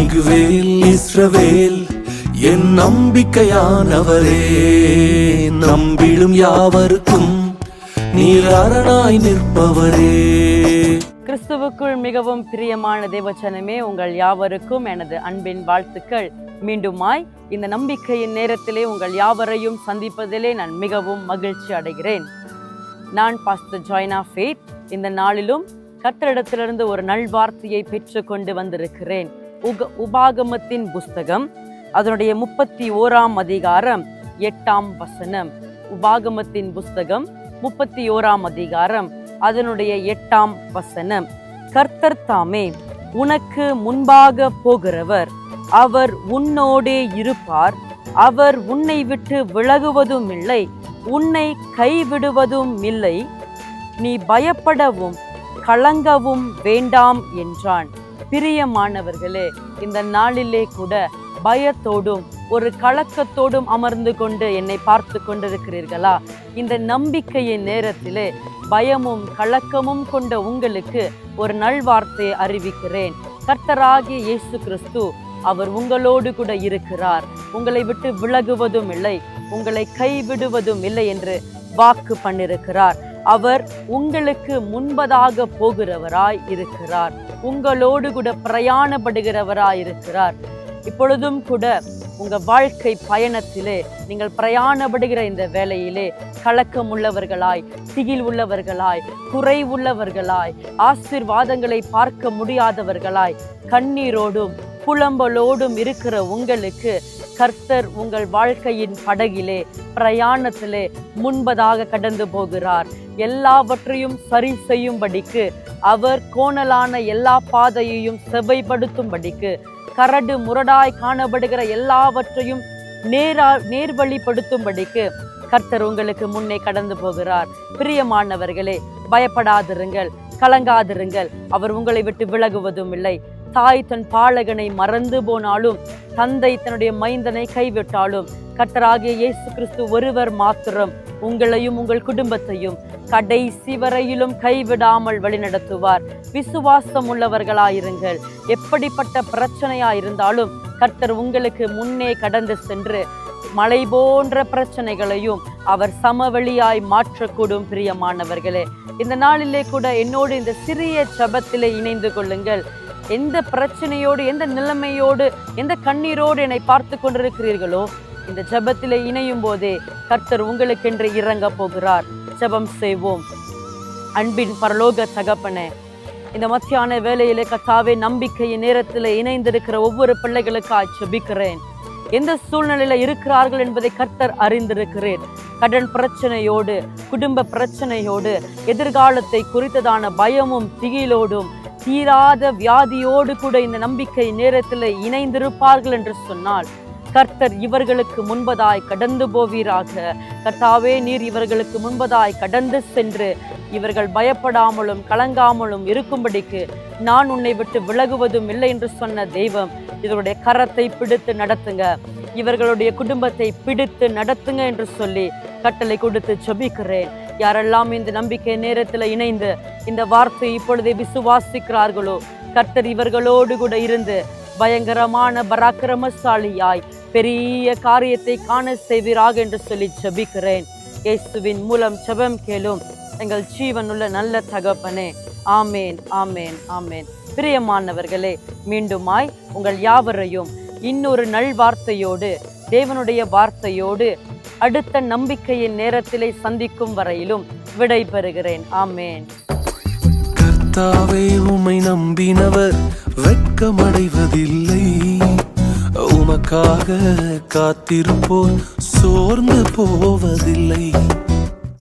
மிகுவேல் இஸ்ரவேல் என் நம்பிக்கையானவரே, நம்பிடும் யாவருக்கும் நீர் அரணாய் நிற்பவரே. கிறிஸ்துவுக்குள் மிகவும் பிரியமான தேவச்சனமே, உங்கள் யாவருக்கும் எனது அன்பின் வாழ்த்துக்கள். மீண்டுமாய் இந்த நம்பிக்கையின் நேரத்திலே உங்கள் யாவரையும் சந்திப்பதிலே நான் மிகவும் மகிழ்ச்சி அடைகிறேன். நான் பாஸ்டர் ஜாய்னா ஃபேத். இந்த நாளிலும் கர்த்தரிடத்திலிருந்து ஒரு நல்வார்த்தையை பெற்று கொண்டு வந்திருக்கிறேன். உபாகமத்தின் புஸ்தகம் அதனுடைய 31ஆம் அதிகாரம் 8ஆம் வசனம். உபாகமத்தின் புஸ்தகம் 31ஆம் அதிகாரம் அதனுடைய 8ஆம் வசனம். கர்த்தர் தாமே உனக்கு முன்பாக போகிறவர், அவர் உன்னோடே இருப்பார், அவர் உன்னை விட்டு விலகுவதும் இல்லை, உன்னை கைவிடுவதும் இல்லை, நீ பயப்படவும் கலங்கவும் வேண்டாம் என்றான். பிரியமானவர்களே, இந்த நாளிலே கூட பயத்தோடும் ஒரு கலக்கத்தோடும் அமர்ந்து கொண்டு என்னை பார்த்து கொண்டிருக்கிறீர்களா? இந்த நம்பிக்கையின் நேரத்திலே பயமும் கலக்கமும் கொண்ட உங்களுக்கு ஒரு நல்வார்த்தையை அறிவிக்கிறேன். கர்த்தராகிய இயேசு கிறிஸ்து அவர் உங்களோடு கூட இருக்கிறார். உங்களை விட்டு விலகுவதும் இல்லை, உங்களை கைவிடுவதும் இல்லை என்று வாக்கு பண்ணிருக்கிறார். அவர் உங்களுக்கு முன்பதாக போகிறவராய் இருக்கிறார், உங்களோடு கூட பிரயாணப்படுகிறவராய் இருக்கிறார். இப்பொழுதும் கூட உங்க வாழ்க்கை பயணத்திலே நீங்கள் பிரயாணப்படுகிற இந்த வேளையிலே கலக்கம் உள்ளவர்களாய், திகில் உள்ளவர்களாய், குறை உள்ளவர்களாய், ஆசீர்வாதங்களை பார்க்க முடியாதவர்களாய், கண்ணீரோடும் புலம்பலோடும் இருக்கிற உங்களுக்கு கர்த்தர் உங்கள் வாழ்க்கையின் படகிலே பிரயாணத்திலே முன்பதாக கடந்து போகிறார். எல்லாவற்றையும் சரி செய்யும்படிக்கு அவர் கோணலான எல்லா பாதையையும் செவ்வைப்படுத்தும்படிக்கு, கரடு முரடாய் காணப்படுகிற எல்லாவற்றையும் நேர்வழிப்படுத்தும்படிக்கு கர்த்தர் உங்களுக்கு முன்னே கடந்து போகிறார். பிரியமானவர்களே, பயப்படாதிருங்கள், கலங்காதிருங்கள். அவர் உங்களை விட்டு விலகுவதும் இல்லை. தாய் தன் பாலகனை மறந்து போனாலும், தந்தை தன்னுடைய மைந்தனை கைவிட்டாலும், கர்த்தராகிய இயேசு கிறிஸ்து ஒருவர் மாத்திரம் உங்களையும் உங்கள் குடும்பத்தையும் கடைசி வரையிலும் கைவிடாமல் வழிநடத்துவார். விசுவாசம் உள்ளவர்களாயிருங்கள். எப்படிப்பட்ட பிரச்சனையாயிருந்தாலும் கர்த்தர் உங்களுக்கு முன்னே கடந்து சென்று மலை போன்ற பிரச்சனைகளையும் அவர் சமவெளியாய் மாற்றக்கூடும். பிரியமானவர்களே, இந்த நாளிலே கூட என்னோடு இந்த சிறிய ஜெபத்திலே இணைந்து கொள்ளுங்கள். எந்த பிரச்சனையோடு, எந்த நிலைமையோடு, எந்த கண்ணீரோடு என்னை பார்த்து கொண்டிருக்கிறீர்களோ, இந்த ஜெபத்திலே இணையும் போதே கர்த்தர் உங்களுக்கென்று இறங்க போகிறார். ஜெபம் செய்வோம். அன்பின் பரலோக தகப்பனே, இந்த மத்தியான வேளையிலே கர்த்தாவே, நம்பிக்கையின் நேரத்தில் இணைந்திருக்கிற ஒவ்வொரு பிள்ளைகளுக்காக ஜெபிக்கிறேன். எந்த சூழ்நிலையில இருக்கிறார்கள் என்பதை கர்த்தர் அறிந்திருக்கிறேன். கடன் பிரச்சனையோடு, குடும்ப பிரச்சனையோடு, எதிர்காலத்தை குறித்ததான பயமும் திகிலோடும், தீராத வியாதியோடு கூட இந்த நம்பிக்கை நேரத்தில் இணைந்திருப்பார்கள் என்று சொன்னால், கர்த்தர் இவர்களுக்கு முன்பதாய் கடந்து போவீராக. கர்த்தாவே, நீர் இவர்களுக்கு முன்பதாய் கடந்து சென்று இவர்கள் பயப்படாமலும் கலங்காமலும் இருக்கும்படிக்கு நான் உன்னை விட்டு விலகுவதும் இல்லை என்று சொன்ன தெய்வம், இவருடைய கரத்தை பிடித்து நடத்துங்க, இவர்களுடைய குடும்பத்தை பிடித்து நடத்துங்க என்று சொல்லி கட்டளை கொடுத்து ஜெபிக்கிறேன். யாரெல்லாம் இந்த நம்பிக்கை நேரத்தில் இணைந்து இந்த வார்த்தை இப்பொழுதே விசுவாசிக்கிறார்களோ, கர்த்தர் இவர்களோடு கூட இருந்து பயங்கரமான பராக்கிரமசாலியாய் பெரிய காரியத்தை காண செய்வீராக என்று சொல்லி ஜெபிக்கிறேன். இயேசுவின் மூலம் ஜெபம் கேளும் எங்கள் ஜீவனுள்ள நல்ல தகப்பனே. ஆமேன், ஆமேன், ஆமேன். பிரியமானவர்களே, மீண்டுமாய் உங்கள் யாவரையும் இன்னொரு நல்வார்த்தையோடு, தேவனுடைய வார்த்தையோடு அடுத்த நம்பிக்கையின் நேரத்திலே சந்திக்கும் வரையிலும் விடை பெறுகிறேன். ஆமேன். கர்த்தாவே, உம்மை நம்பினவர் வெட்கமடைவதில்லை, உமக்காக காத்திருப்போர் சோர்ந்து போவதில்லை.